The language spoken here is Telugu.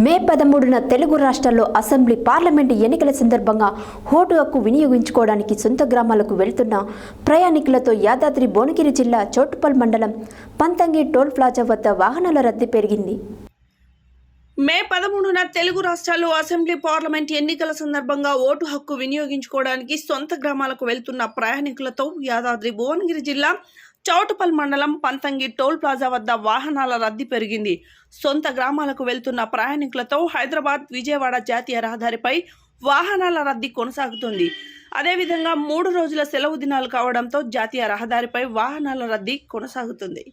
మే 13న తెలుగు రాష్ట్రాల్లో అసెంబ్లీ పార్లమెంటు ఎన్నికల సందర్భంగా ఓటు హక్కు వినియోగించుకోవడానికి సొంత గ్రామాలకు వెళ్తున్న ప్రయాణికులతో యాదాద్రి భువనగిరి జిల్లా చౌటుప్పల్ మండలం పంతంగి టోల్ ప్లాజా వద్ద వాహనాల రద్దీ పెరిగింది. మే 13న తెలుగు రాష్ట్రాల్లో అసెంబ్లీ పార్లమెంట్ ఎన్నికల సందర్భంగా ఓటు హక్కు వినియోగించుకోవడానికి సొంత గ్రామాలకు వెళ్తున్న ప్రయాణికులతో యాదాద్రి భువనగిరి జిల్లా చౌటుప్పల్ మండలం పంతంగి టోల్ ప్లాజా వద్ద వాహనాల రద్దీ పెరిగింది. సొంత గ్రామాలకు వెళ్తున్న ప్రయాణికులతో హైదరాబాద్ విజయవాడ జాతీయ రహదారిపై వాహనాల రద్దీ కొనసాగుతుంది. అదేవిధంగా 3 రోజుల సెలవు దినాలు కావడంతో జాతీయ రహదారిపై వాహనాల రద్దీ కొనసాగుతుంది.